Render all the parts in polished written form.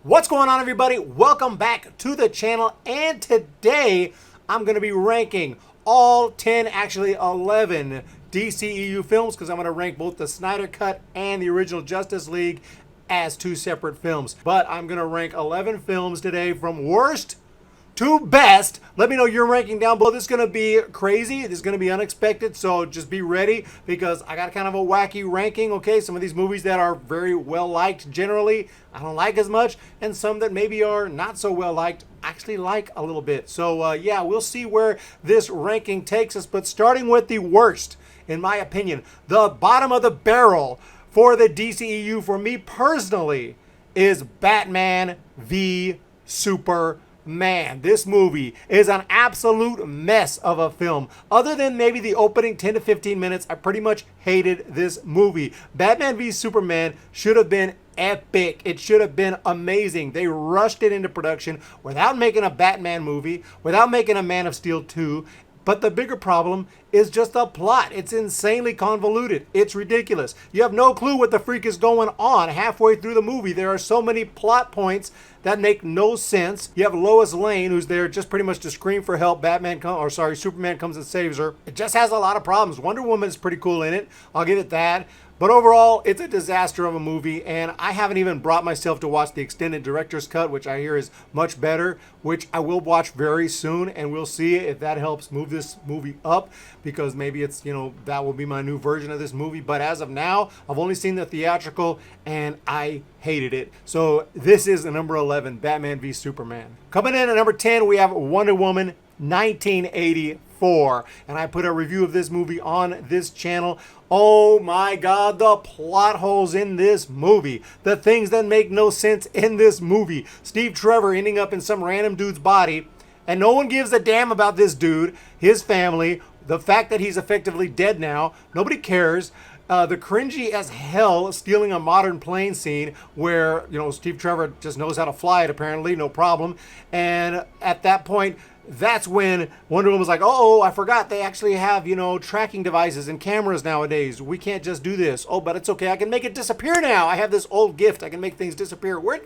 What's going on, everybody? Welcome back to the channel, and today I'm going to be ranking all 10, actually 11 DCEU films, because I'm going to rank both the Snyder Cut and the original Justice League as two separate films. But I'm going to rank 11 films today from worst to best. Let me know your ranking down below. This is going to be crazy. This is going to be unexpected, so just be ready because I got kind of a wacky ranking, okay? Some of these movies that are very well liked generally, I don't like as much, and some that maybe are not so well liked, actually like a little bit. So yeah, we'll see where this ranking takes us, but starting with the worst, in my opinion, the bottom of the barrel for the DCEU for me personally is Batman v Superman. This movie is an absolute mess of a film. Other than maybe the opening 10 to 15 minutes, I pretty much hated this movie. Batman v Superman should have been epic. It should have been amazing. They rushed it into production without making a Batman movie, without making a Man of Steel 2. But the bigger problem is just the plot. It's insanely convoluted. It's ridiculous. You have no clue what the freak is going on halfway through the movie. There are so many plot points that make no sense. You have Lois Lane, who's there just pretty much to scream for help. Superman comes and saves her. It just has a lot of problems. Wonder Woman is pretty cool in it. I'll give it that. But overall, it's a disaster of a movie, and I haven't even brought myself to watch the extended director's cut, which I hear is much better, which I will watch very soon, and we'll see if that helps move this movie up, because maybe it's, that will be my new version of this movie. But as of now, I've only seen the theatrical, and I hated it. So this is the number 11, Batman v Superman. Coming in at number 10, we have Wonder Woman 1984, and I put a review of this movie on this channel. Oh my God, the plot holes in this movie, the things that make no sense in this movie. Steve Trevor ending up in some random dude's body, and no one gives a damn about this dude, his family, the fact that he's effectively dead now. Nobody cares. The cringy as hell stealing a modern plane scene where, Steve Trevor just knows how to fly it apparently, no problem. And at that point, that's when Wonder Woman was like, oh, I forgot they actually have, tracking devices and cameras nowadays. We can't just do this. Oh, but it's okay. I can make it disappear now. I have this old gift. I can make things disappear. What?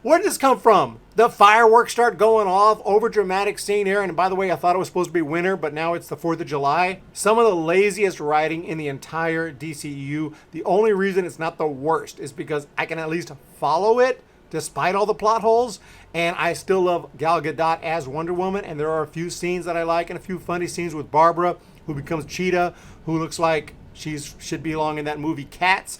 Where did this come from? The fireworks start going off. Over dramatic scene here. And by the way, I thought it was supposed to be winter, but now it's the 4th of July. Some of the laziest writing in the entire DCEU. The only reason it's not the worst is because I can at least follow it despite all the plot holes, and I still love Gal Gadot as Wonder Woman, and there are a few scenes that I like and a few funny scenes with Barbara, who becomes Cheetah, who looks like should belong in that movie Cats.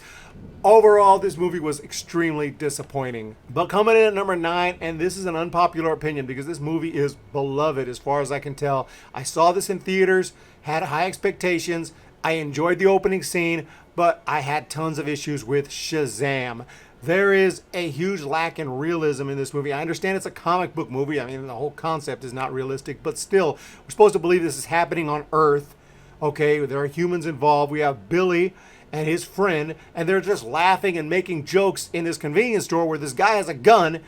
Overall, this movie was extremely disappointing. But coming in at number 9, and this is an unpopular opinion because this movie is beloved as far as I can tell. I saw this in theaters, had high expectations, I enjoyed the opening scene, but I had tons of issues with SHAZAM. There is a huge lack in realism in this movie. I understand it's a comic book movie. I mean, the whole concept is not realistic, but still, we're supposed to believe this is happening on Earth. Okay, there are humans involved. We have Billy and his friend, and they're just laughing and making jokes in this convenience store where this guy has a gun,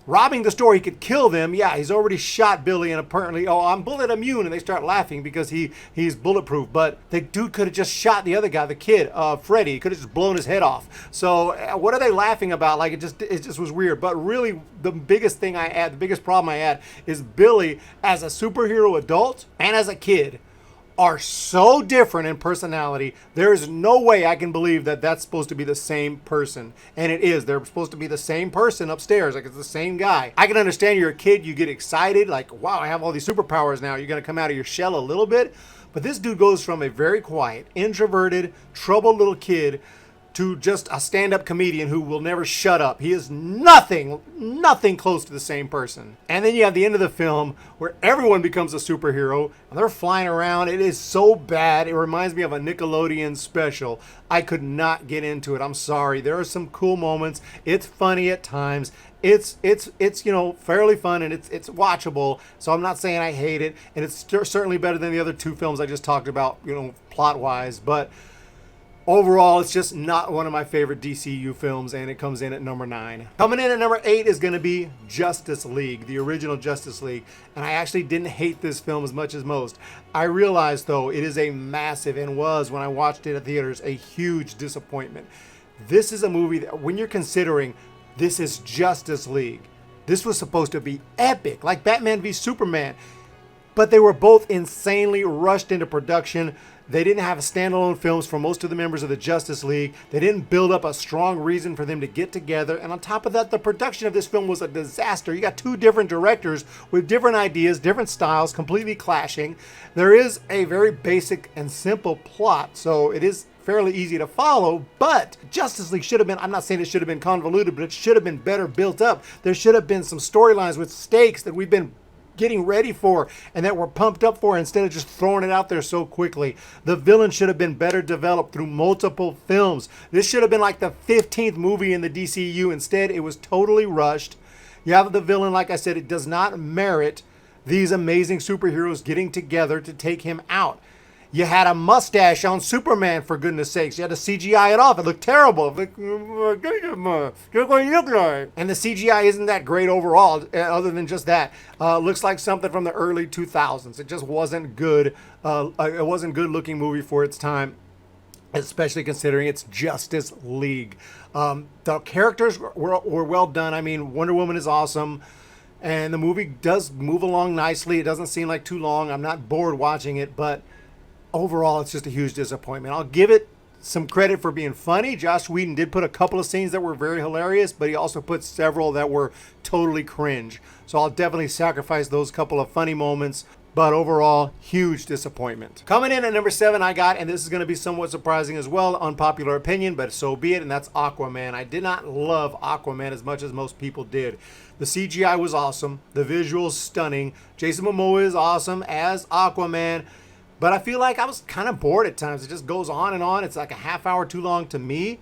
robbing the store. He could kill them. Yeah, he's already shot Billy, and apparently, oh, I'm bullet immune, and they start laughing because he's bulletproof. But the dude could have just shot the other guy, the kid, Freddy. He could have just blown his head off. So what are they laughing about? Like, it just was weird. But really, the biggest problem I had is Billy as a superhero adult and as a kid are so different in personality. There is no way I can believe that that's supposed to be the same person. And it is. They're supposed to be the same person upstairs. Like, it's the same guy. I can understand you're a kid. You get excited. Like, wow, I have all these superpowers now. You're going to come out of your shell a little bit. But this dude goes from a very quiet, introverted, troubled little kid to just a stand-up comedian who will never shut up. He is nothing close to the same person. And then you have the end of the film where everyone becomes a superhero and they're flying around. It is so bad. It reminds me of a Nickelodeon special. I could not get into it. I'm sorry. There are some cool moments. It's funny at times. It's fairly fun, and it's watchable. So I'm not saying I hate it, and it's certainly better than the other two films I just talked about, plot-wise, but overall, it's just not one of my favorite DCU films, and it comes in at number 9. Coming in at number 8 is going to be Justice League, the original Justice League. And I actually didn't hate this film as much as most. I realized, though, it is a massive, and was, when I watched it at theaters, a huge disappointment. This is a movie that, when you're considering This is Justice League. This was supposed to be epic, like Batman v Superman. But they were both insanely rushed into production. They didn't have standalone films for most of the members of the Justice League. They didn't build up a strong reason for them to get together. And on top of that, the production of this film was a disaster. You got two different directors with different ideas, different styles, completely clashing. There is a very basic and simple plot, so it is fairly easy to follow, but Justice League should have been, I'm not saying it should have been convoluted, but it should have been better built up. There should have been some storylines with stakes that we've been getting ready for and that we're pumped up for instead of just throwing it out there so quickly. The villain should have been better developed through multiple films. This should have been like the 15th movie in the DCEU. Instead, it was totally rushed. You have the villain, like I said, it does not merit these amazing superheroes getting together to take him out. You had a mustache on Superman, for goodness sakes. You had to CGI it off. It looked terrible. Look what you look like. And the CGI isn't that great overall, other than just that. Looks like something from the early 2000s. It just wasn't good. It wasn't a good-looking movie for its time, especially considering it's Justice League. The characters were well done. I mean, Wonder Woman is awesome. And the movie does move along nicely. It doesn't seem like too long. I'm not bored watching it, but overall, it's just a huge disappointment. I'll give it some credit for being funny. Joss Whedon did put a couple of scenes that were very hilarious, but he also put several that were totally cringe. So I'll definitely sacrifice those couple of funny moments. But overall, huge disappointment. Coming in at number 7, I got, and this is going to be somewhat surprising as well, unpopular opinion, but so be it, and that's Aquaman. I did not love Aquaman as much as most people did. The CGI was awesome. The visuals stunning. Jason Momoa is awesome as Aquaman. But I feel like I was kind of bored at times. It just goes on and on. It's like a half hour too long to me.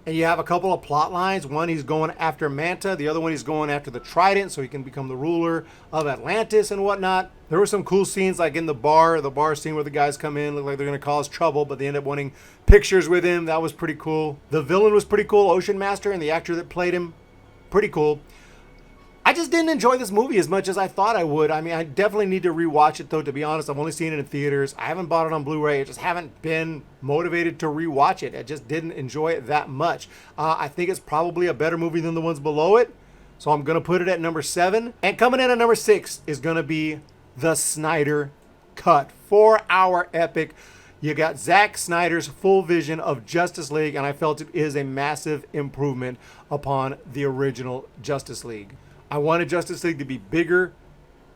And you have a couple of plot lines. One, he's going after Manta. The other one, he's going after the Trident so he can become the ruler of Atlantis and whatnot. There were some cool scenes like in the bar scene where the guys come in, look like they're going to cause trouble, but they end up wanting pictures with him. That was pretty cool. The villain was pretty cool, Ocean Master, and the actor that played him, pretty cool. I just didn't enjoy this movie as much as I thought I would. I mean, I definitely need to rewatch it, though, to be honest. I've only seen it in theaters. I haven't bought it on Blu-ray. I just haven't been motivated to rewatch it. I just didn't enjoy it that much. I think it's probably a better movie than the ones below it, so I'm going to put it at number 7. And coming in at number 6 is going to be the Snyder Cut. 4-hour epic. You got Zack Snyder's full vision of Justice League, and I felt it is a massive improvement upon the original Justice League. I wanted Justice League to be bigger,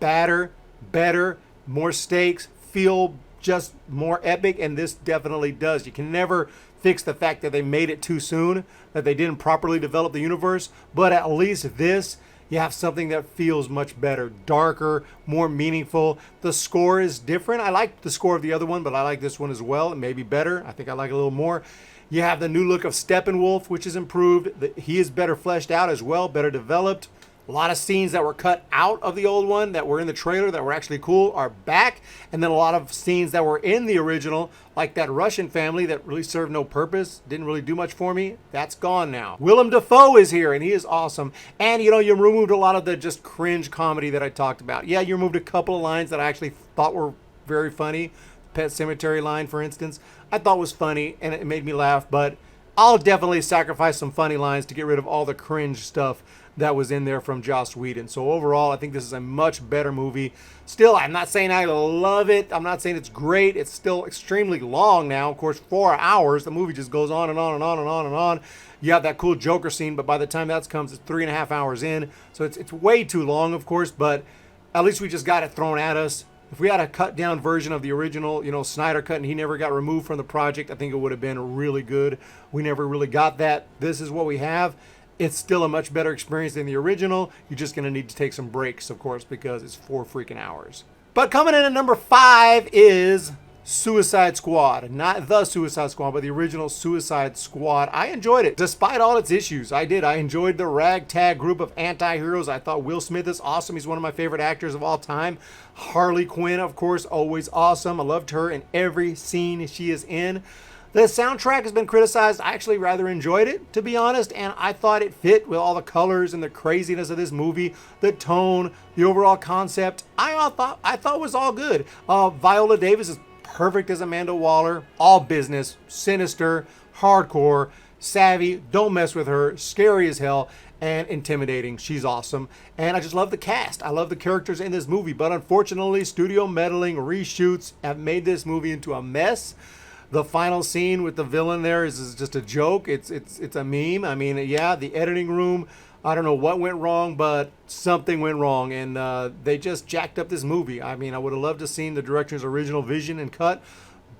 badder, better, more stakes, feel just more epic, and this definitely does. You can never fix the fact that they made it too soon, that they didn't properly develop the universe, but at least this, you have something that feels much better, darker, more meaningful. The score is different. I like the score of the other one, but I like this one as well. It may be better. I think I like it a little more. You have the new look of Steppenwolf, which is improved. He is better fleshed out as well, better developed. A lot of scenes that were cut out of the old one that were in the trailer that were actually cool are back. And then a lot of scenes that were in the original, like that Russian family that really served no purpose, didn't really do much for me, that's gone now. Willem Dafoe is here, and he is awesome. And, you know, you removed a lot of the just cringe comedy that I talked about. Yeah, you removed a couple of lines that I actually thought were very funny. Pet Cemetery line, for instance, I thought was funny, and it made me laugh. But I'll definitely sacrifice some funny lines to get rid of all the cringe stuff that was in there from Joss Whedon. So overall, I think this is a much better movie. Still, I'm not saying I love it. I'm not saying it's great. It's still extremely long now. Of course, 4 hours. The movie just goes on and on and on and on and on. You have that cool Joker scene, but by the time that comes, it's 3.5 hours in. So it's way too long, of course, but at least we just got it thrown at us. If we had a cut down version of the original, you know, Snyder cut, and he never got removed from the project, I think it would have been really good. We never really got that. This is what we have. It's still a much better experience than the original. You're just going to need to take some breaks, of course, because it's 4 freaking hours. But coming in at number 5 is Suicide Squad. Not the Suicide Squad, but the original Suicide Squad. I enjoyed it, despite all its issues. I did. I enjoyed the ragtag group of anti-heroes. I thought Will Smith is awesome. He's one of my favorite actors of all time. Harley Quinn, of course, always awesome. I loved her in every scene she is in. The soundtrack has been criticized. I actually rather enjoyed it, to be honest, and I thought it fit with all the colors and the craziness of this movie, the tone, the overall concept. I thought was all good. Viola Davis is perfect as Amanda Waller. All business, sinister, hardcore, savvy, don't mess with her, scary as hell, and intimidating. She's awesome. And I just love the cast. I love the characters in this movie. But unfortunately, studio meddling, reshoots have made this movie into a mess. The final scene with the villain there is just a joke. It's a meme. I mean, yeah, the editing room, I don't know what went wrong, but something went wrong. And they just jacked up this movie. I mean, I would have loved to have seen the director's original vision and cut.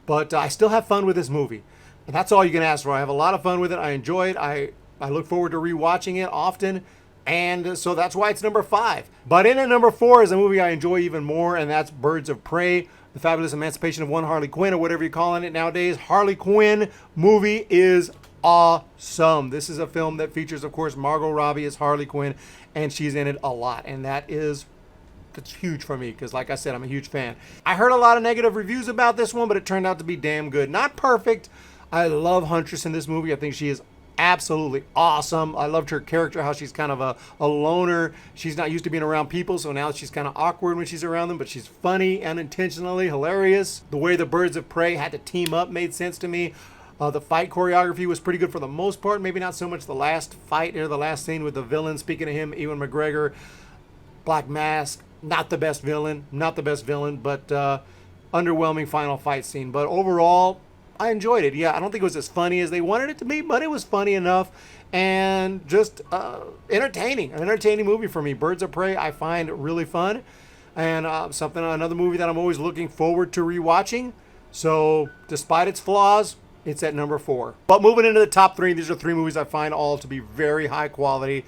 But I still have fun with this movie. And that's all you can ask for. I have a lot of fun with it. I enjoy it. I look forward to rewatching it often. And so that's why it's number 5. But in at number 4 is a movie I enjoy even more, and that's Birds of Prey, The Fabulous Emancipation of One Harley Quinn, or whatever you're calling it nowadays. Harley Quinn movie is awesome. This is a film that features, of course, Margot Robbie as Harley Quinn, and she's in it a lot. And that's huge for me because, like I said, I'm a huge fan. I heard a lot of negative reviews about this one, but it turned out to be damn good. Not perfect. I love Huntress in this movie. I think she is absolutely awesome. I loved her character, how she's kind of a loner. She's not used to being around people, so now she's kind of awkward when she's around them, but she's funny, unintentionally hilarious. The way the Birds of Prey had to team up made sense to me. The fight choreography was pretty good for the most part. Maybe not so much the last fight or the last scene with the villain. Speaking of him, Ewan McGregor, Black Mask, not the best villain, but underwhelming final fight scene. But overall, I enjoyed it. Yeah, I don't think it was as funny as they wanted it to be, but it was funny enough and just entertaining. An entertaining movie for me. Birds of Prey I find really fun, and another movie that I'm always looking forward to rewatching. So despite its flaws, it's at number 4. But moving into the top 3, these are 3 movies I find all to be very high quality,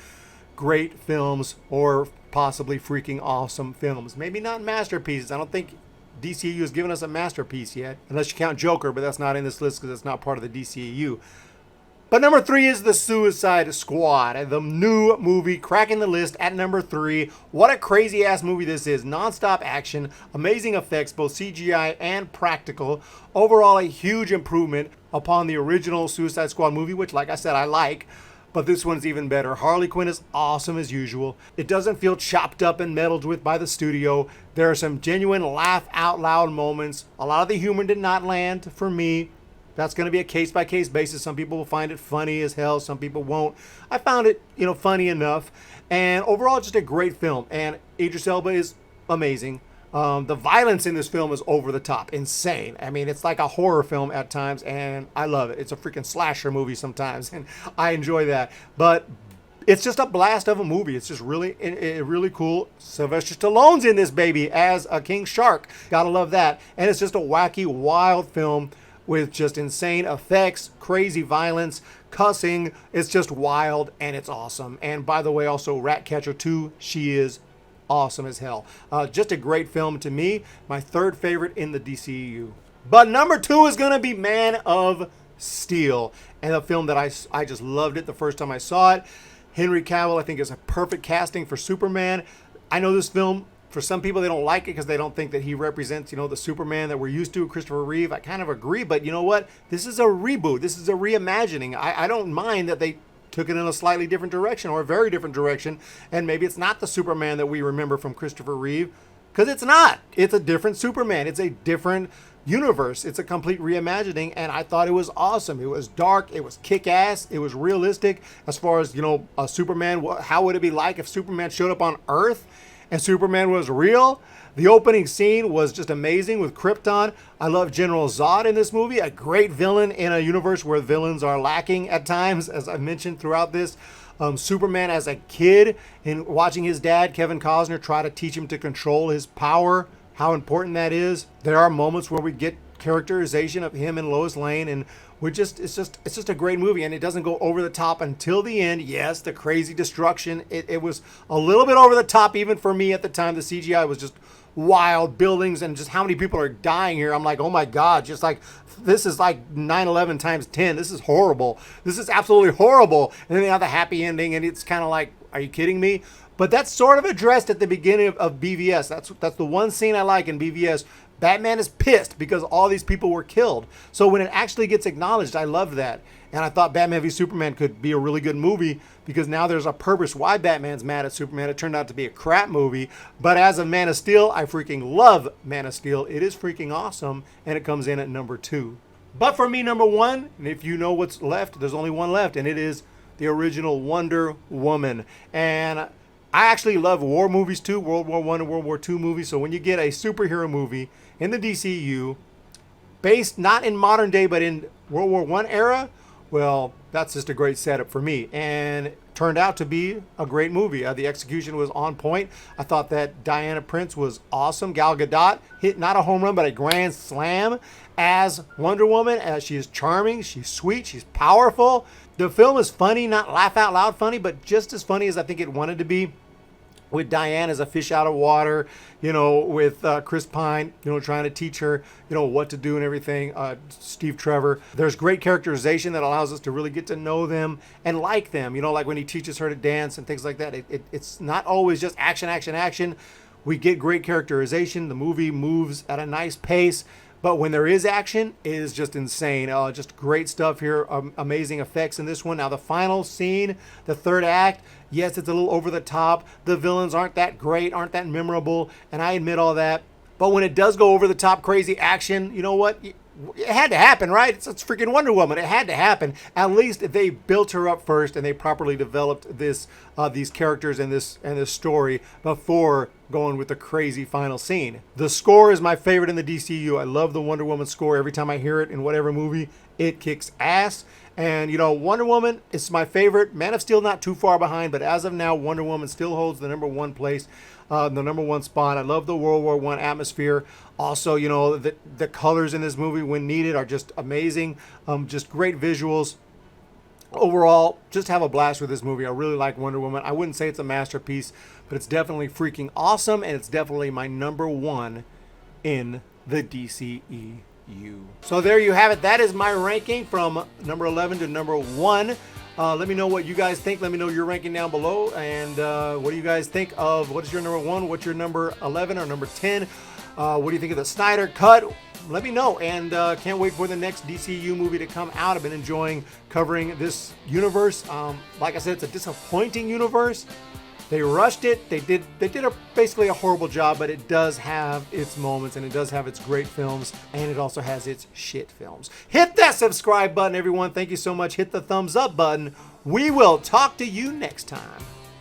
great films, or possibly freaking awesome films. Maybe not masterpieces. I don't think DCEU has given us a masterpiece yet, unless you count Joker, but that's not in this list because it's not part of the DCEU. But number 3 is The Suicide Squad, the new movie cracking the list at number 3. What a crazy ass movie this is. Non-stop action, amazing effects, both CGI and practical. Overall, a huge improvement upon the original Suicide Squad movie, which, like I said, I like. But this one's even better. Harley Quinn is awesome as usual. It doesn't feel chopped up and meddled with by the studio. There are some genuine laugh out loud moments. A lot of the humor did not land for me. That's going to be a case-by-case basis. Some people will find it funny as hell. Some people won't. I found it, funny enough. And overall, just a great film. And Idris Elba is amazing. The violence in this film is over the top, insane. I mean, it's like a horror film at times, and I love it. It's a freaking slasher movie sometimes, and I enjoy that. But it's just a blast of a movie. It's just really cool. Sylvester Stallone's in this baby as a king shark. Gotta love that. And it's just a wacky, wild film with just insane effects, crazy violence, cussing. It's just wild, and it's awesome. And by the way, also Ratcatcher 2, she is awesome as hell. Just a great film to me. My 3rd favorite in the DCEU. But number 2 is going to be Man of Steel. And a film that I just loved it the first time I saw it. Henry Cavill, I think, is a perfect casting for Superman. I know this film, for some people, they don't like it because they don't think that he represents, the Superman that we're used to, Christopher Reeve. I kind of agree, but you know what? This is a reboot. This is a reimagining. I don't mind that they took it in a slightly different direction, or a very different direction, and maybe it's not the Superman that we remember from Christopher Reeve, because it's not. It's a different Superman. It's a different universe. It's a complete reimagining, and I thought it was awesome. It was dark. It was kick-ass. It was realistic as far as, a Superman. How would it be like if Superman showed up on Earth and Superman was real? The opening scene was just amazing with Krypton. I love General Zod in this movie, a great villain in a universe where villains are lacking at times, as I mentioned throughout this. Superman as a kid, and watching his dad, Kevin Costner, try to teach him to control his power, how important that is. There are moments where we get characterization of him and Lois Lane, and it's just a great movie, and it doesn't go over the top until the end. Yes, the crazy destruction, it was a little bit over the top even for me at the time. The CGI was just wild, buildings, and just how many people are dying here. I'm like, oh my God, just like, this is like 9/11 times 10. This is horrible. This is absolutely horrible. And then they have the happy ending, and it's kind of like, are you kidding me? But that's sort of addressed at the beginning of BVS. That's the one scene I like in BVS. Batman is pissed because all these people were killed. So when it actually gets acknowledged, I love that. And I thought Batman v Superman could be a really good movie because now there's a purpose why Batman's mad at Superman. It turned out to be a crap movie. But as of Man of Steel, I freaking love Man of Steel. It is freaking awesome, and it comes in at number 2. But for me, number one, and if you know what's left, there's only one left, and it is the original Wonder Woman. And I actually love war movies too, World War I and World War II movies. So when you get a superhero movie in the DCEU, based not in modern day, but in World War I era, well, that's just a great setup for me. And it turned out to be a great movie. The execution was on point. I thought that Diana Prince was awesome. Gal Gadot hit not a home run, but a grand slam as Wonder Woman. She is charming, she's sweet, she's powerful. The film is funny, not laugh out loud funny, but just as funny as I think it wanted to be. With Diane as a fish out of water, you know, with Chris Pine, you know, trying to teach her, you know, what to do and everything. Steve Trevor. There's great characterization that allows us to really get to know them and like them. You know, like when he teaches her to dance and things like that. It's not always just action, action, action. We get great characterization. The movie moves at a nice pace. But when there is action, it is just insane. Just great stuff here. Amazing effects in this one. Now, the final scene, the third act, yes, it's a little over the top. The villains aren't that great, aren't that memorable, and I admit all that. But when it does go over the top, crazy action, you know what? It had to happen, right? It's freaking Wonder Woman. It had to happen. At least they built her up first and they properly developed this, these characters and this story before going with the crazy final scene. The score is my favorite in the DCU. I love the Wonder Woman score. Every time I hear it in whatever movie, it kicks ass. And, you know, Wonder Woman is my favorite. Man of Steel not too far behind, but as of now, Wonder Woman still holds the number one place, the number one spot. I love the World War I atmosphere. Also, you know, the colors in this movie when needed are just amazing. Just great visuals. Overall, just have a blast with this movie. I really like Wonder Woman. I wouldn't say it's a masterpiece, but it's definitely freaking awesome, and it's definitely my number one in the DCEU. So there you have it. That is my ranking from number 11 to number 1. Let me know what you guys think. Let me know your ranking down below. And what do you guys think of what is your number 1? What's your number 11 or number 10? What do you think of the Snyder cut? Let me know. And can't wait for the next DCU movie to come out. I've been enjoying covering this universe. Like I said, it's a disappointing universe. They rushed it. They did basically a horrible job, but it does have its moments and it does have its great films, and it also has its shit films. Hit that subscribe button, everyone. Thank you so much. Hit the thumbs up button. We will talk to you next time.